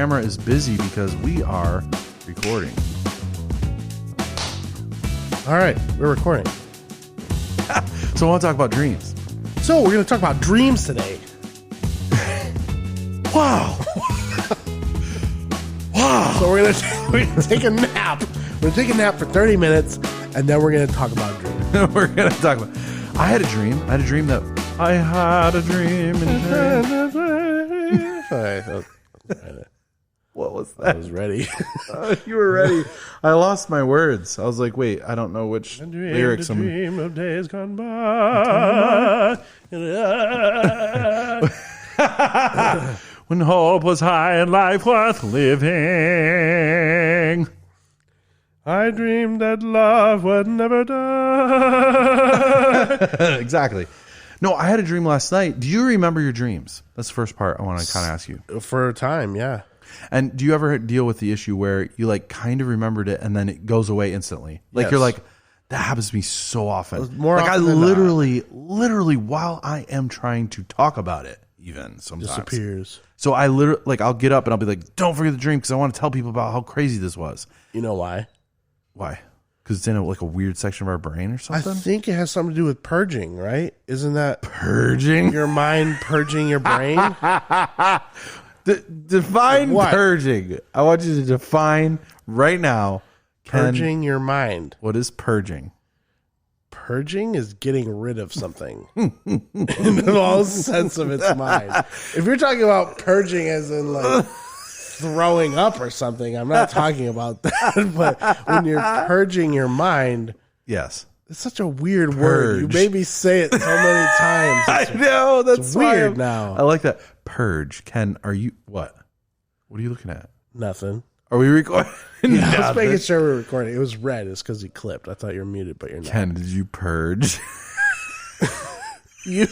camera is busy because we are recording. All right, we're recording. So I want to talk about dreams. So we're going to talk about dreams today. Wow. Wow. So we're going to take a nap. We're going to take a nap for 30 minutes, and then we're going to talk about dreams. We're going to talk about... I had a dream. I had a dream. What was that? I was ready. You were ready. I lost my words. I was like, wait, I don't know which lyrics I'm... Dream of days gone by. When hope was high and life worth living. I dreamed that love would never die. Exactly. No, I had a dream last night. Do you remember your dreams? That's the first part I want to kind of ask you. For a time, yeah. And do you ever deal with the issue where you like kind of remembered it and then it goes away instantly? Like You're like, that happens to me so often. More like often I than literally while I am trying to talk about it, even sometimes disappears. So I literally like I'll get up and I'll be like, don't forget the dream because I want to tell people about how crazy this was. You know why? Why? Because it's in like a weird section of our brain or something? I think it has something to do with purging, right? Isn't that purging? Your mind purging your brain? Define purging. I want you to define right now. Purging your mind. What is purging? Purging is getting rid of something in all sense of its mind. If you're talking about purging as in like throwing up or something, I'm not talking about that. But when you're purging your mind, yes, it's such a weird word. You made me say it so many times. I know that's weird now. I like that. Purge. Ken, are you what? What are you looking at? Nothing. Are we recording? Yeah, I was making sure we were recording. It was red. It's because you clipped. I thought you were muted, but you're not. Ken, did you purge? You.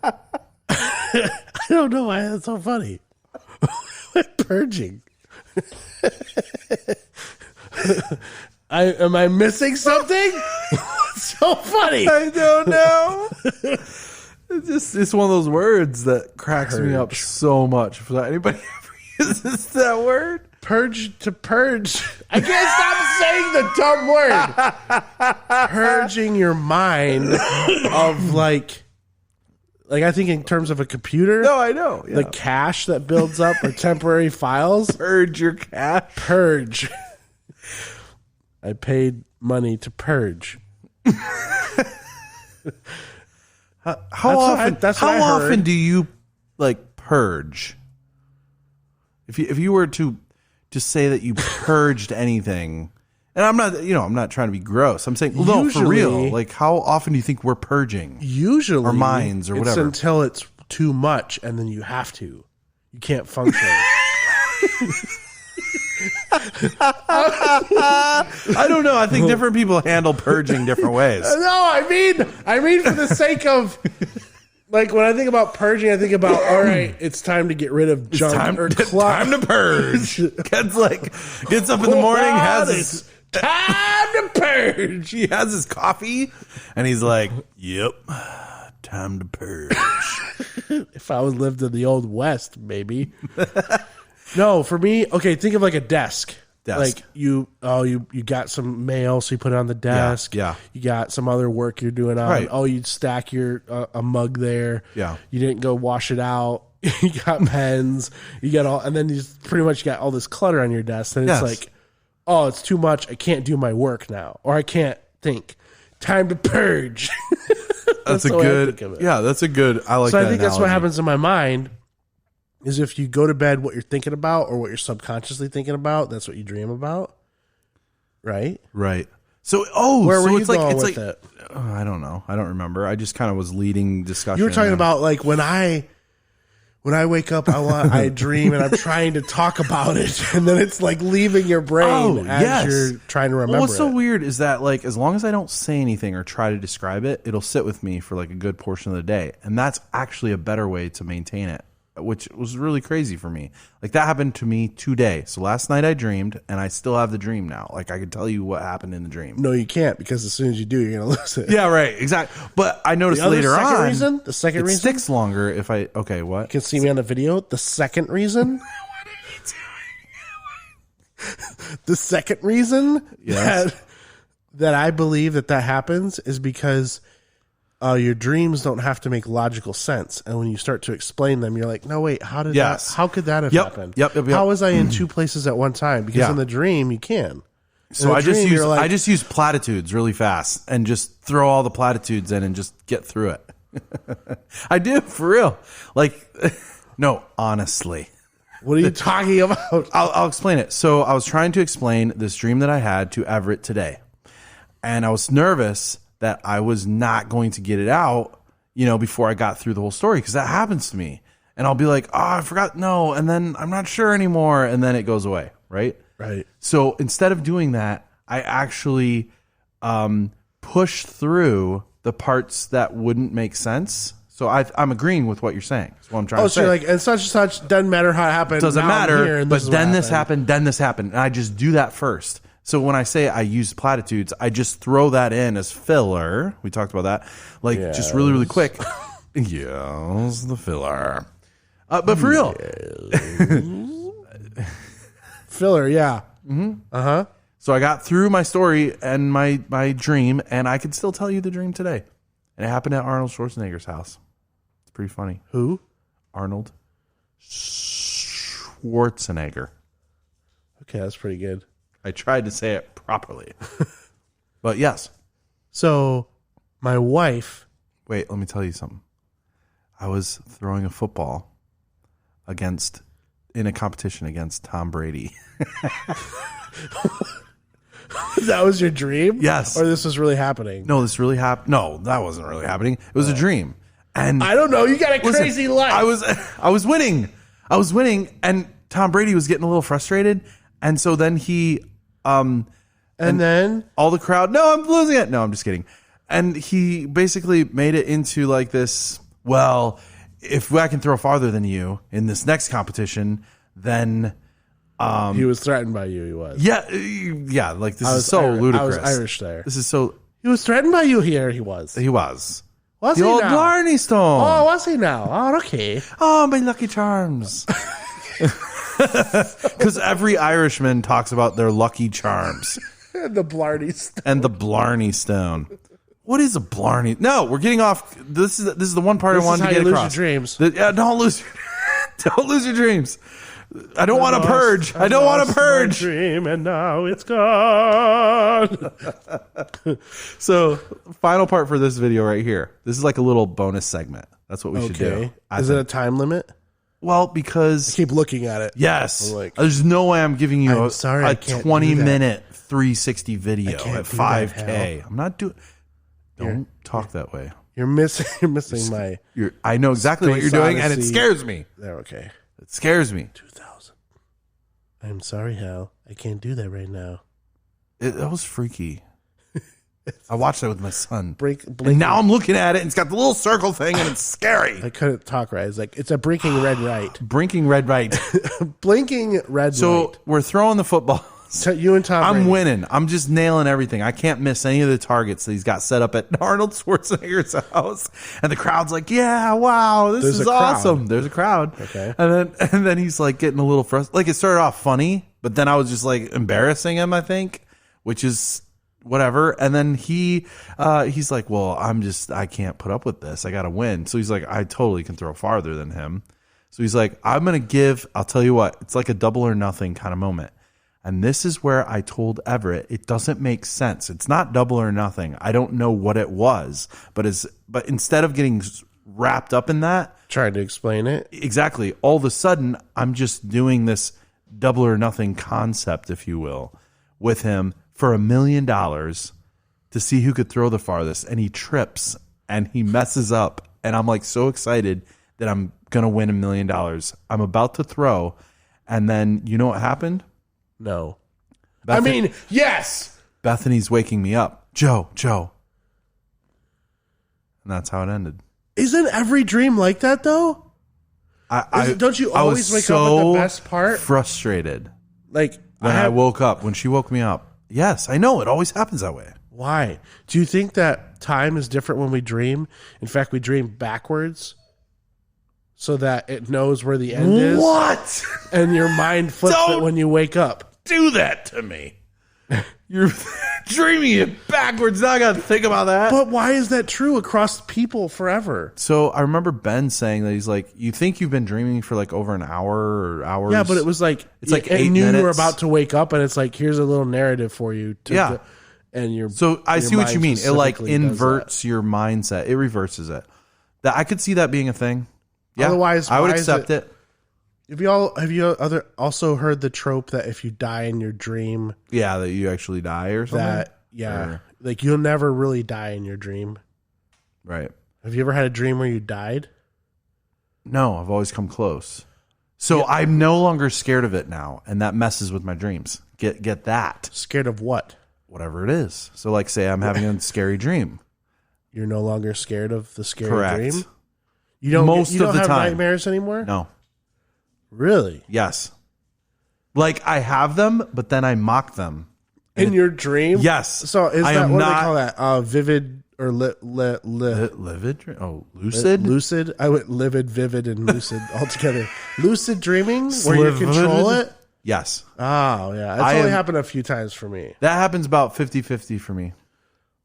I don't know why that's so funny. Purging. Am I missing something? What's so funny? I don't know. It's one of those words that cracks me up so much. If anybody ever uses that word, purge to purge. I can't stop saying the dumb word. Purging your mind of like I think in terms of a computer. No, I know. Yeah. The cache that builds up or temporary files. Purge your cache. Purge. I paid money to purge. How often do you like purge? If you were to say that you purged anything, and I'm not trying to be gross. I'm saying no, for real. Like how often do you think we're purging? Usually our minds or whatever. It's until it's too much and then you have to. You can't function. I don't know. I think different people handle purging different ways. No, I mean for the sake of like when I think about purging, I think about all right, it's time to get rid of junk or clutter. Time to purge. Gets up in the morning, has his time to purge. He has his coffee, and he's like, "Yep, time to purge." If I was lived in the old West, maybe. No, for me, okay, think of like a desk. Like you got some mail, so you put it on the desk. Yeah. You got some other work you're doing on. Right. Oh, you'd stack your a mug there. Yeah. You didn't go wash it out. You got pens. You got all, and then you just pretty much got all this clutter on your desk. And it's like, oh, it's too much. I can't do my work now, or I can't think. Time to purge. That's a good. Yeah, that's a good. I like. So that I think analogy. that's what happens in my mind. Is if you go to bed, what you're thinking about or what you're subconsciously thinking about, that's what you dream about, right? Right. So, where were you it's going like with it? I don't know. I don't remember. I just kind of was leading discussion. You were talking about like when I wake up, I dream and I'm trying to talk about it, and then it's like leaving your brain as you're trying to remember. What's so weird is that like as long as I don't say anything or try to describe it, it'll sit with me for like a good portion of the day, and that's actually a better way to maintain it. which was really crazy for me. Like that happened to me today. So last night I dreamed, and I still have the dream now. Like I could tell you what happened in the dream. No, you can't, because as soon as you do, you're going to lose it. Yeah, right. Exactly. But I noticed later on, the second reason sticks longer if I. Okay, what? You can see me on the video. The second reason. The second reason that I believe that happens is because your dreams don't have to make logical sense, and when you start to explain them, you're like, "No, wait, how did that? How could that have happened? How was I in two places at one time? Because in the dream, you can." So I just use platitudes really fast and just throw all the platitudes in and just get through it. I do, for real. Like, no, honestly. What are you talking about? I'll explain it. So I was trying to explain this dream that I had to Everett today. And I was nervous that I was not going to get it out, before I got through the whole story, because that happens to me. And I'll be like, oh, I forgot. No. And then I'm not sure anymore. And then it goes away. Right. Right. So instead of doing that, I actually push through the parts that wouldn't make sense. So I'm agreeing with what you're saying. That's what I'm trying to say. So you're like, and such and such, doesn't matter how it happened. Doesn't matter, but then this happened, then this happened. And I just do that first. So when I say I use platitudes, I just throw that in as filler. We talked about that. Like, just really, really quick. Yes, the filler. But for real. Filler, yeah. Mm-hmm. Uh-huh. So I got through my story and my dream, and I can still tell you the dream today. And it happened at Arnold Schwarzenegger's house. It's pretty funny. Who? Arnold Schwarzenegger. Okay, that's pretty good. I tried to say it properly. But yes. So my wife... Wait, let me tell you something. I was throwing a football in a competition against Tom Brady. That was your dream? Yes. Or this was really happening? No, this really happened. No, that wasn't really happening. It was a dream. And I don't know. You got a crazy life. I was winning. And Tom Brady was getting a little frustrated. And so then he and then all the crowd, no, I'm losing it. No, I'm just kidding. And he basically made it into like this, well, if I can throw farther than you in this next competition, then he was threatened by you. He was. Yeah. Like this is so ludicrous. I was Irish there. This is so. He was threatened by you here. He was. Was the he old Blarney Stone? Oh, was he now? Oh, okay. Oh, my lucky charms. Because every Irishman talks about their lucky charms. And the Blarney Stone. And the Blarney Stone. What is a Blarney? No, we're getting off. This is the one part I wanted to get across. Your dreams. Don't lose your dreams. I don't want to purge. I don't want to purge. Dream and now it's gone. So, final part for this video right here. This is like a little bonus segment. That's what we should do. Is it a time limit? Well, because I keep looking at it. Yes. There's no way I'm giving you a 20-minute 360 video at 5K. I'm not doing. Don't talk that way. You're missing my. I know exactly what you're doing, and it scares me. Okay. It scares me. 2000. I'm sorry, Hal. I can't do that right now. That was freaky. I watched that with my son. And now I'm looking at it, and it's got the little circle thing, and it's scary. I couldn't talk right. It's like, it's a blinking red light. Blinking red light. Blinking red light. So we're throwing the football. You and Tom I'm winning. I'm just nailing everything. I can't miss any of the targets that he's got set up at Arnold Schwarzenegger's house. And the crowd's like, yeah, wow, this is awesome. There's a crowd. Okay. And then he's like getting a little frustrated. Like it started off funny, but then I was just like embarrassing him, I think, which is whatever. And then he's like, well, I can't put up with this. I got to win. So he's like, I totally can throw farther than him. So he's like, I'll tell you what, it's like a double or nothing kind of moment. And this is where I told Everett, it doesn't make sense. It's not double or nothing. I don't know what it was, but instead of getting wrapped up in that, trying to explain it. Exactly. All of a sudden, I'm just doing this double or nothing concept, if you will, with him for $1 million to see who could throw the farthest. And he trips and he messes up. And I'm like so excited that I'm going to win $1 million. I'm about to throw. And then you know what happened? No. Yes. Bethany's waking me up. Joe. And that's how it ended. Isn't every dream like that, though? Don't you always wake up at the best part? Frustrated. Like when I woke up, when she woke me up. Yes, I know. It always happens that way. Why? Do you think that time is different when we dream? In fact, we dream backwards so that it knows where the end is. What? And your mind flips it when you wake up. Do that to me. You're dreaming it backwards. Now I got to think about that. But why is that true across people forever? So I remember Ben saying that he's like, you think you've been dreaming for like over an hour or hours? Yeah, but it was like, it's like 8 minutes. You were minutes. about to wake up, and it's like, here's a little narrative for you. And you're so I see what you mean. It like inverts your mindset. It reverses it. That I could see that being a thing. Yeah, otherwise, I would accept it. Have you also heard the trope that if you die in your dream, that you actually die or something? Like you'll never really die in your dream. Right. Have you ever had a dream where you died? No, I've always come close. So I'm no longer scared of it now, and that messes with my dreams. Get that. Scared of what? Whatever it is. So like say I'm having a scary dream. You're no longer scared of the scary Correct. dream? You don't Most you don't of the have time. nightmares anymore? No. Really? Yes. Like I have them, but then I mock them. In your dream? Yes. So is that what do they call that? Vivid or livid? Oh, lucid? Lucid? I went livid, vivid, and lucid all together. Lucid dreaming where you control it? Yes. Oh, yeah. It's only happened a few times for me. That happens about 50-50 for me.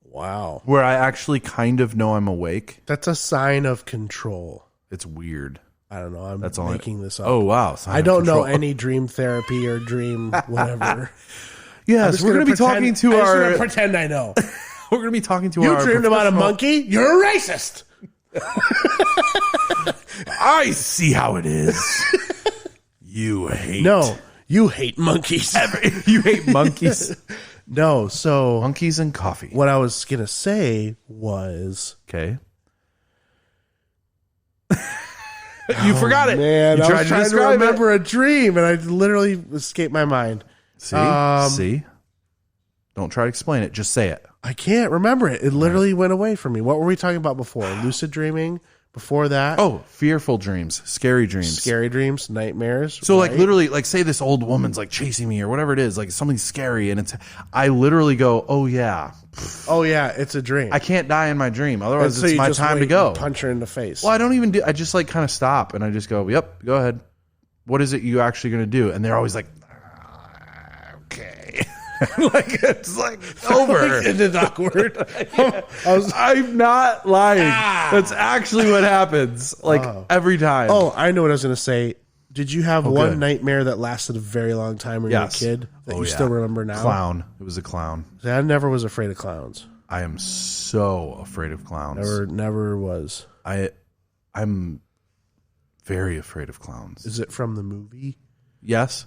Wow. Where I actually kind of know I'm awake. That's a sign of control. It's weird. I don't know. I'm making this up. Oh, wow. I don't know any dream therapy or dream whatever. Yes, we're going to be talking to I'm our... going to pretend I know. We're going to be talking to our... You dreamed about a monkey? You're a racist. I see how it is. You hate... No, you hate monkeys. You hate monkeys? No, so... Monkeys and coffee. What I was going to say was... Okay. You forgot it. Man, you I was trying to remember a dream, and I literally escaped my mind. See? Don't try to explain it. Just say it. I can't remember it. It literally went away from me. What were we talking about before? Lucid dreaming? Before that? Oh, fearful dreams. Scary dreams. Scary dreams, nightmares. So like literally, like say this old woman's like chasing me or whatever it is, like something scary, and I literally go, oh yeah. Oh yeah, it's a dream. I can't die in my dream. Otherwise it's my time to go. Punch her in the face. Well, I don't even I just like kind of stop and I just go, yep, go ahead. What is it you actually going to do? And they're always like, okay. Like it's like over. Like, it's awkward. I'm not lying. That's actually what happens. Like every time. Oh, I know what I was going to say. Did you have one nightmare that lasted a very long time when you were a kid that you still remember now? Clown. It was a clown. I never was afraid of clowns. I am so afraid of clowns. Never was. I'm very afraid of clowns. Is it from the movie? Yes.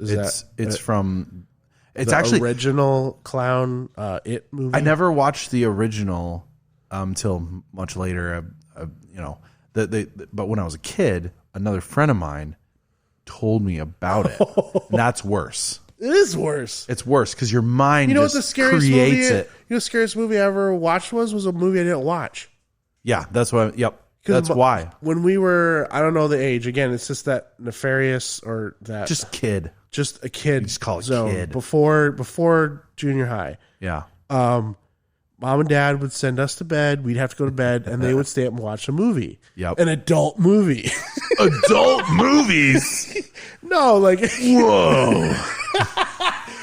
It's from... It's the actually original clown It movie. I never watched the original till much later. But when I was a kid, another friend of mine told me about it. And that's worse. It is worse. It's worse because your mind what just the scariest creates movie, it. You know, the scariest movie I ever watched was a movie I didn't watch. Yeah, that's what. Yep, that's why. When we were, I don't know the age. Again, it's just that nefarious or that just kid. Just a kid. You just call it zone kid. Before junior high. Yeah. Mom and dad would send us to bed. We'd have to go to bed, and they would stay up and watch a movie. Yep. An adult movie. Adult movies? No, like whoa.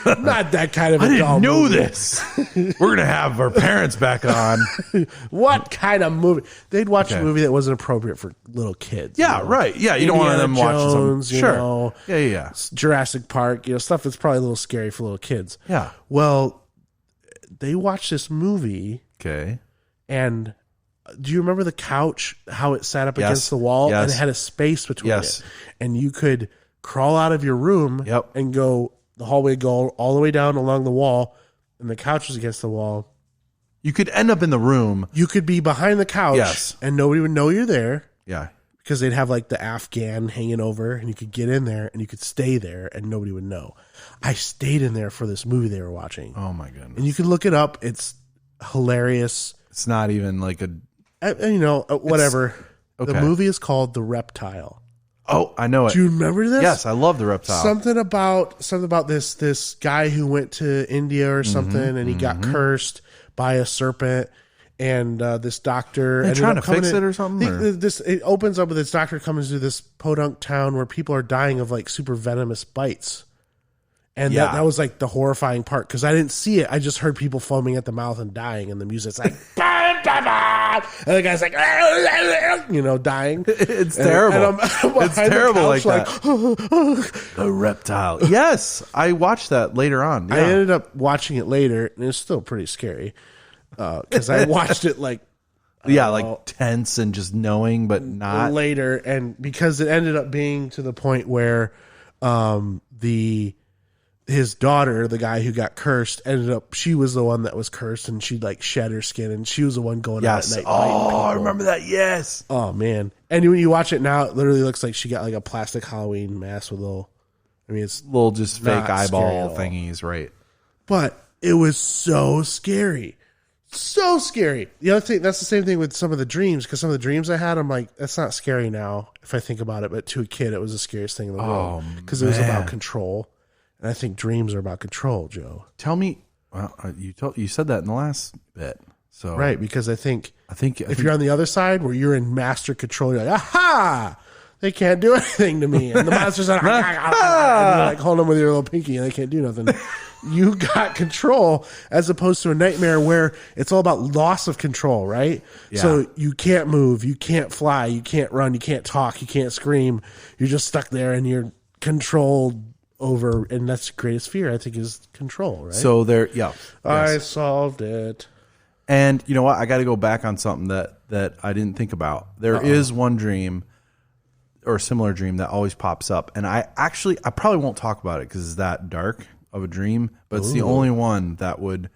Not that kind of I adult didn't know movie. this. We're gonna have our parents back on. What kind of movie? They'd watch a movie that wasn't appropriate for little kids. Yeah, right. Yeah, you don't want them watching something. Sure. Know, yeah. Jurassic Park, stuff that's probably a little scary for little kids. Yeah. Well, they watched this movie. Okay. And do you remember the couch, how it sat up against the wall? Yes. And it had a space between it. And you could crawl out of your room and go the hallway, go all the way down along the wall, and the couch was against the wall. You could end up in the room. You could be behind the couch and nobody would know you're there. Yeah. Because they'd have like the Afghan hanging over and you could get in there and you could stay there and nobody would know. I stayed in there for this movie they were watching. Oh my goodness. And you can look it up. It's hilarious. It's not even like a... whatever. Okay. The movie is called The Reptile. Oh, I know it. Do you remember this? Yes, I love the reptile. Something about this guy who went to India or something, and he got cursed by a serpent. And this doctor ended trying to fix it or something. It opens up with this doctor coming to this podunk town where people are dying of like super venomous bites. And that was like the horrifying part because I didn't see it. I just heard people foaming at the mouth and dying, and the music's like, and the guy's like, dying. It's terrible. It's terrible like that. A reptile. Yes, I watched that later on. Yeah. I ended up watching it later, and it's still pretty scary because I watched it like. Like tense and just knowing, but not later, and because it ended up being to the point where his daughter, the guy who got cursed, she was the one that was cursed, and she like shed her skin, and she was the one going out at night. Oh, I remember that. Yes. Oh man. And when you watch it now, it literally looks like she got like a plastic Halloween mask with it's little just fake eyeball thingies, right? But it was so scary. So scary. The other thing, that's the same thing with some of the dreams, because some of the dreams I had, I'm like, that's not scary now if I think about it, but to a kid, it was the scariest thing in the world because it was about control. And I think dreams are about control, Joe. Tell me, well, you said that in the last bit, so right? Because I think if you're on the other side where you're in master control, you're like, aha, they can't do anything to me, and the monsters are like, and you're like holding them with your little pinky, and they can't do nothing. You got control, as opposed to a nightmare where it's all about loss of control, right? Yeah. So you can't move, you can't fly, you can't run, you can't talk, you can't scream. You're just stuck there, and you're controlled over, and that's the greatest fear, I think, is control, right? So there, yeah. I solved it. And you know what? I got to go back on something that I didn't think about. There is one dream or a similar dream that always pops up, and I probably won't talk about it because it's that dark of a dream, but it's the only one that would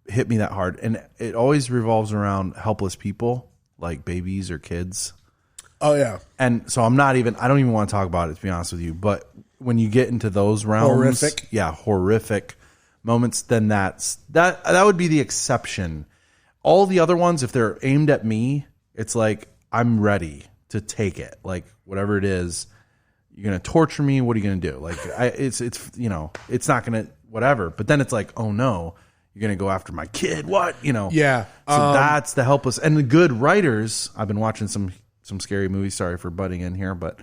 hit me that hard, and it always revolves around helpless people, like babies or kids. Oh yeah. And so I don't even want to talk about it, to be honest with you, but when you get into those realms, horrific moments, then that would be the exception. All the other ones, if they're aimed at me, it's like I'm ready to take it. Like whatever it is, you're gonna torture me. What are you gonna do? Like it's it's not gonna whatever. But then it's like, oh no, you're gonna go after my kid. What Yeah. So that's the helpless and the good writers. I've been watching some scary movies. Sorry for butting in here, but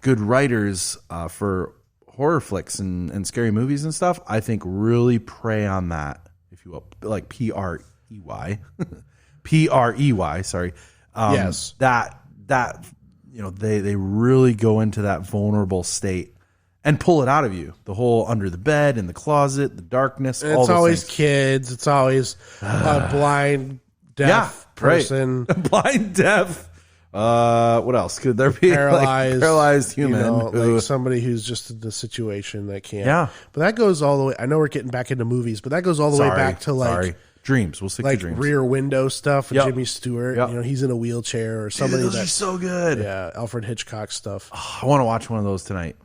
good writers for horror flicks and scary movies and stuff, I think really prey on that, if you will, like Prey, sorry. Yes. That they really go into that vulnerable state and pull it out of you. The whole under the bed, in the closet, the darkness. And it's always kids. It's always a blind, deaf person. Right. Blind, deaf. What else could there be? Paralyzed human, like somebody who's just in the situation that can't. Yeah, but that goes all the way. I know we're getting back into movies, but that goes all the way back to dreams. We'll stick to dreams. Rear Window stuff with Jimmy Stewart. Yep. He's in a wheelchair or somebody. Those are so good. Yeah, Alfred Hitchcock stuff. Oh, I want to watch one of those tonight.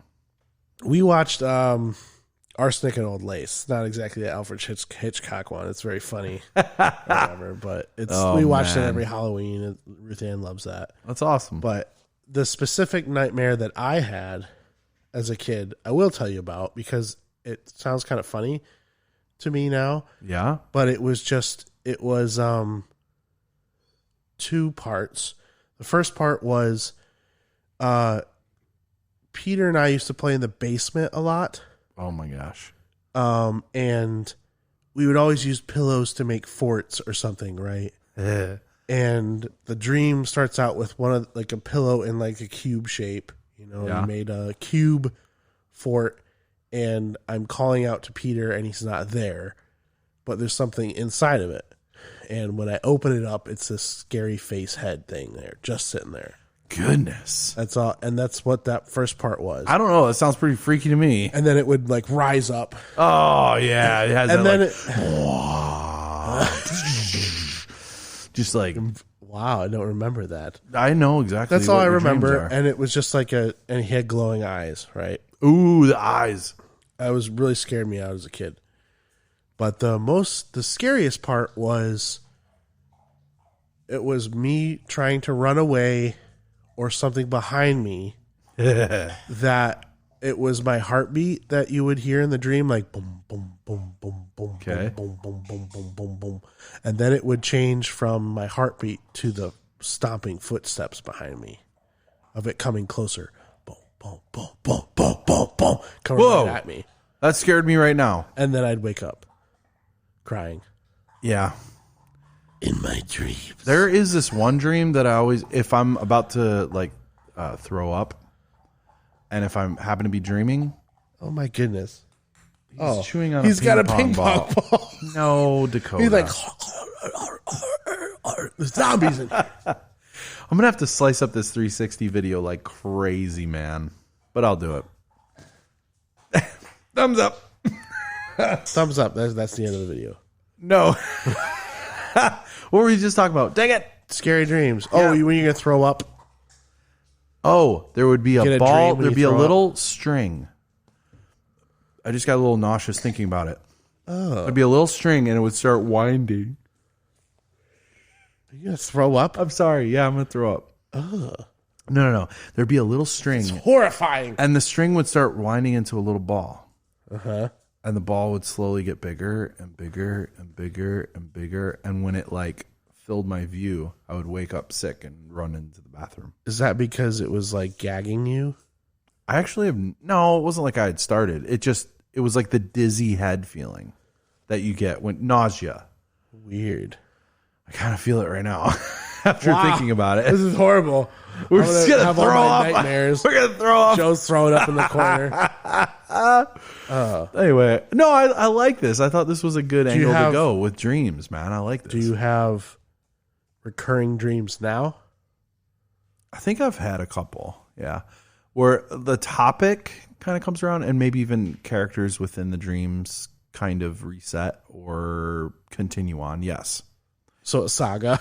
We watched Arsenic and Old Lace. Not exactly the Alfred Hitchcock one. It's very funny, whatever. But we watched it every Halloween. Ruth Ann loves that. That's awesome. But the specific nightmare that I had as a kid, I will tell you about because it sounds kind of funny to me now. Yeah. But it was 2 parts. The first part was Peter and I used to play in the basement a lot. Oh my gosh. And we would always use pillows to make forts or something, right? And the dream starts out with one of like a pillow in like a cube shape, We made a cube fort, and I'm calling out to Peter and he's not there, but there's something inside of it. And when I open it up, it's this scary face head thing there, just sitting there. Goodness. That's all, and that's what that first part was. I don't know. That sounds pretty freaky to me. And then it would like rise up. Oh yeah, it has. And that, then just like wow, I don't remember that. I know exactly. That's all I remember. And it was just like and he had glowing eyes, right? Ooh, the eyes. That was really scared me out as a kid. But the scariest part was it was me trying to run away or something behind me that it was my heartbeat that you would hear in the dream, like boom, boom, boom, boom, boom, Okay. boom, boom, boom, boom, boom, boom. And then it would change from my heartbeat to the stomping footsteps behind me of it coming closer. Boom, boom, boom, boom, boom, boom, boom, coming right at me. That scared me right now. And then I'd wake up crying. Yeah. In my dreams. There is this one dream that I always, if I'm about to like throw up, and if I happen to be dreaming, oh my goodness, he's chewing on. He's got a ping pong ball. No, Dakota. He's like the zombies in here. I'm gonna have to slice up this 360 video like crazy, man. But I'll do it. Thumbs up. Thumbs up. That's the end of the video. No. What were we just talking about? Dang it. Scary dreams. Yeah. Oh, when you're gonna throw up. Oh, there would be a ball. There'd be a little up. string. I just got a little nauseous thinking about it. Oh. There'd be a little string, and it would start winding. Are you gonna throw up? I'm sorry. Yeah, I'm gonna throw up. No. There'd be a little string. It's horrifying. And the string would start winding into a little ball. Uh-huh. And the ball would slowly get bigger and bigger and bigger and bigger. And when it like filled my view, I would wake up sick and run into the bathroom. Is that because it was like gagging you? I actually have no, it wasn't like I had started. It was like the dizzy head feeling that you get when nausea. Weird. I kind of feel it right now after thinking about it. This is horrible. We're just gonna have throw all my up. nightmares. We're gonna throw up. Joe's throwing up in the corner. Anyway, no, I like this. I thought this was a good angle to have- go with dreams, man. I like this. Do you have recurring dreams now? I think I've had a couple, yeah, where the topic kind of comes around and maybe even characters within the dreams kind of reset or continue on. Yes. So Saga.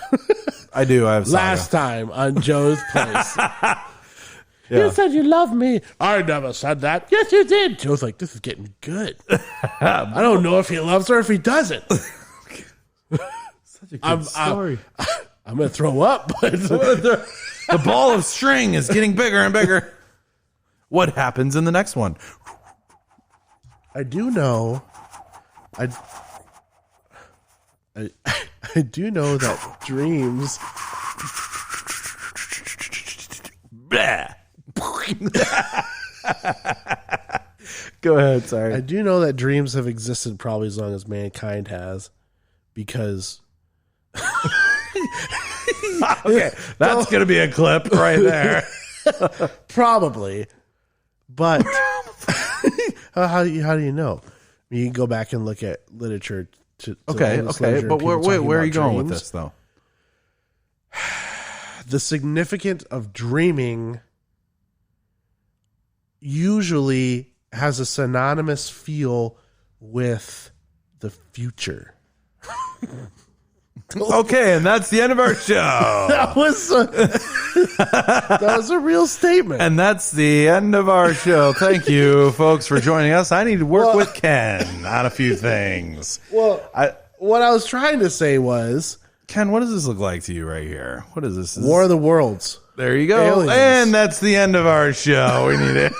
I do. I have Saga. Last time on Joe's Place. Yeah. You said you love me. I never said that. Yes, you did. Joe's like, this is getting good. I don't know if he loves her or if he doesn't. Such a good story. I'm going to throw up. But The ball of string is getting bigger and bigger. What happens in the next one? I do know. I do know that dreams. Blah. Go ahead. Sorry. I do know that dreams have existed probably as long as mankind has, because. Okay, that's going to be a clip right there. Probably, but how do you know? You can go back and look at literature. Okay, but where are you going with this, though? The significance of dreaming usually has a synonymous feel with the future. Okay, and that's the end of our show. That was a real statement. And that's the end of our show. Thank you, folks, for joining us. I need to work with Ken on a few things. Well, what I was trying to say was, Ken, what does this look like to you right here? What is this? War of the Worlds. There you go. Aliens. And that's the end of our show. We need it.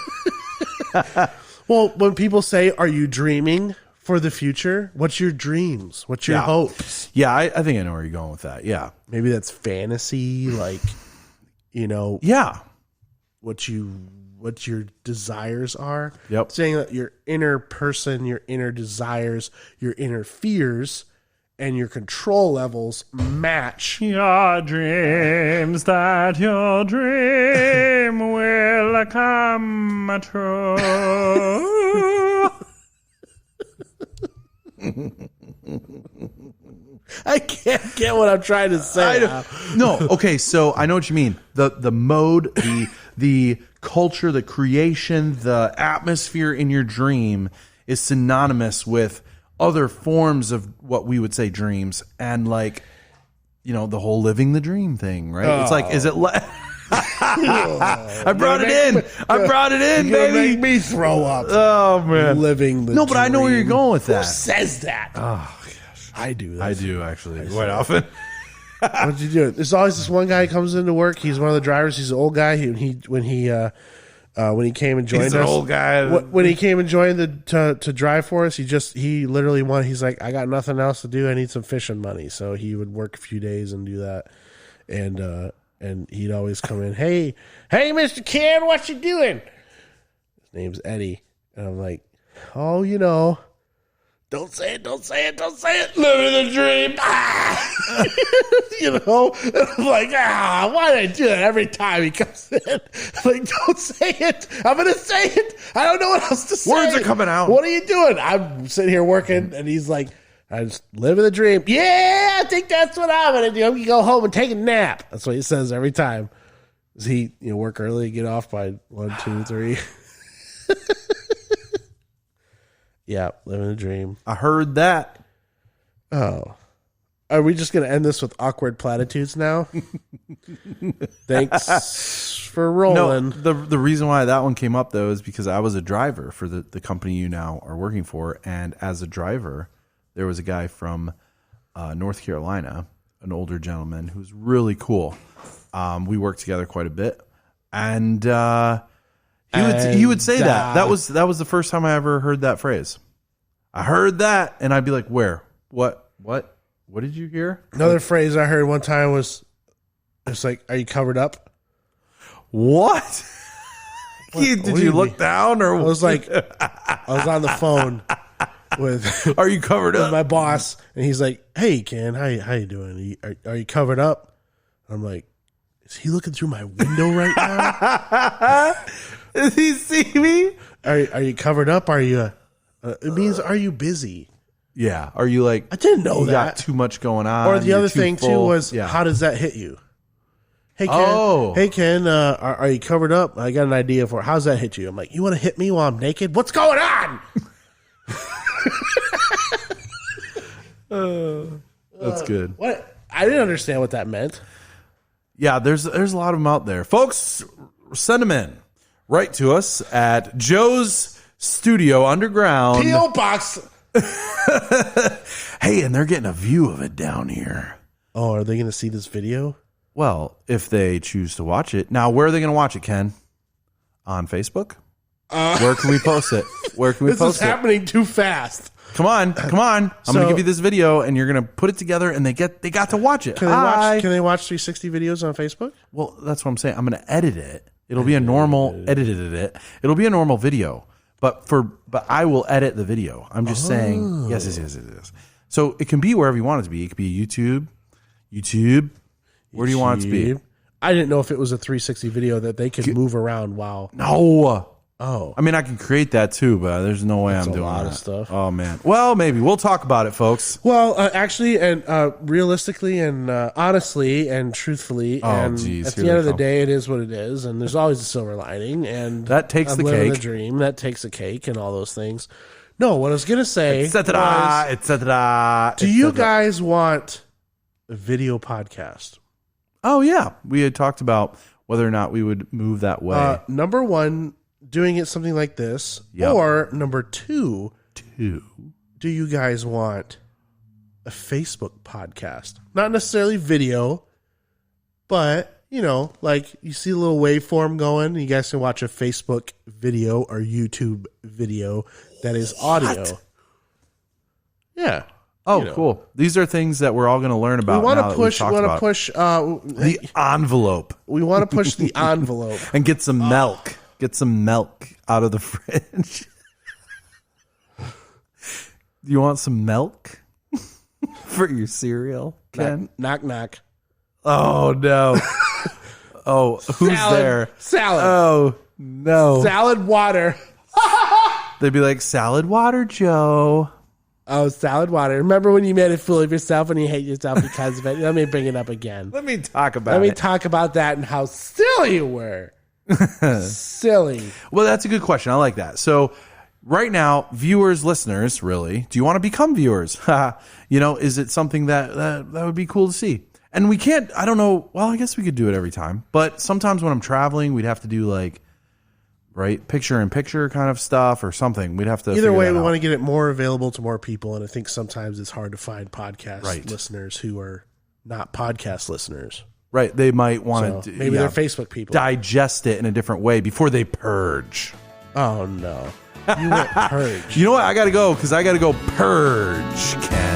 Well, when people say, are you dreaming for the future? What's your dreams? What's your hopes? Yeah, I think I know where you're going with that. Yeah. Maybe that's fantasy, like, Yeah. what your desires are. Yep. Saying that your inner person, your inner desires, your inner fears, and your control levels match. Your dreams that your dream will come true. I can't get what I'm trying to say. No, okay, so I know what you mean. The mode, the culture, the creation, the atmosphere in your dream is synonymous with other forms of what we would say dreams, and like, the whole living the dream thing, right? It's like, is it I brought it in. I brought it in, You're gonna baby. make me throw up. Oh man, Living the no, but I know where you're dream. going with that. Who says that? Oh gosh, I do. I do actually quite often. What you do? There's always this one guy who comes into work. He's one of the drivers. He's an old guy. When he when he came and joined He's us. an old guy. When he came and joined to drive for us, he literally he's like, I got nothing else to do. I need some fishing money. So he would work a few days and do that. And he'd always come in, hey, Mr. Ken, what you doing? His name's Eddie. And I'm like, oh, don't say it. Living the dream. And I'm like, why did I do that every time he comes in? I'm like, don't say it. I'm going to say it. I don't know what else to say. Words are coming out. What are you doing? I'm sitting here working, and he's like, I just living the dream. Yeah, I think that's what I'm going to do. I'm going to go home and take a nap. That's what he says every time. Does he work early, get off by 1, 2, 3? Yeah, living a dream. I heard that. Oh. Are we just going to end this with awkward platitudes now? Thanks for rolling. No, the reason why that one came up, though, is because I was a driver for the company you now are working for. And as a driver, there was a guy from North Carolina, an older gentleman who's really cool. We worked together quite a bit. And he would say that. That was the first time I ever heard that phrase. I heard that, and I'd be like, "Where? What did you hear?" Another phrase I heard one time was, "It's like, are you covered up?" What? Did you look down, or I was like, I was on the phone with "Are you covered up?" with my boss, and he's like, "Hey, Ken, how you doing? Are you covered up?" I'm like, is he looking through my window right now? Does he see me? Are you covered up? Are you? It means, are you busy? Yeah. Are you like? I didn't know you that. got too much going on. Or the other thing full. too was, how does that hit you? Hey Ken, are you covered up? I got an idea for how's that hit you? I'm like, you want to hit me while I'm naked? What's going on? That's good. What? I didn't understand what that meant. Yeah, there's a lot of them out there. Folks, send them in. Write to us at Joe's Studio Underground. P.O. Box. Hey, and they're getting a view of it down here. Oh, are they going to see this video? Well, if they choose to watch it. Now, where are they going to watch it, Ken? On Facebook? Where can we post it? Where can we post it? This is happening too fast. Come on. I'm going to give you this video, and you're going to put it together, and they got to watch it. Can they watch 360 videos on Facebook? Well, that's what I'm saying. I'm going to edit it. It'll be a normal It'll be a normal video, but I will edit the video. I'm just saying. Yes. So it can be wherever you want it to be. It could be YouTube. Where do you want it to be? I didn't know if it was a 360 video that they could move around while. No. Oh. I mean, I can create that too, but there's no way I'm doing that. That's a lot of stuff. Oh, man. Well, maybe. We'll talk about it, folks. Well, actually, and realistically and honestly and truthfully, at the end of the day, it is what it is, and there's always a silver lining, and that takes the cake. The dream, that takes a cake, and all those things. No, what I was going to say do you guys want a video podcast? Oh, yeah. We had talked about whether or not we would move that way. Number one, doing it something like this, or number two, do you guys want a Facebook podcast? Not necessarily video, but like you see a little waveform going. You guys can watch a Facebook video or YouTube video that is audio. What? Yeah. Oh, cool. These are things that we're all going to learn about. We want to push the envelope. We want to push the envelope and get some milk. Get some milk out of the fridge. Do you want some milk for your cereal, Ken? Knock, knock. Oh, no. Oh, who's there? Salad. Oh, no. Salad water. They'd be like, salad water, Joe. Oh, salad water. Remember when you made a fool of yourself and you hate yourself because of it? Let me bring it up again. Let me talk about Let me talk about that and how silly you were. Silly. Well, that's a good question. I like that. So right now, viewers, listeners, really, do you want to become viewers? Is it something that would be cool to see? And we can't, I don't know. Well, I guess we could do it every time. But sometimes when I'm traveling, we'd have to do picture-in-picture kind of stuff or something. We'd have to Either way, we want to get it more available to more people. And I think sometimes it's hard to find podcast listeners who are not podcast listeners. Right. They might want to maybe they're Facebook people. Digest it in a different way before they purge. Oh, no. You went purge. You know what? I got to go because I got to go purge, Ken.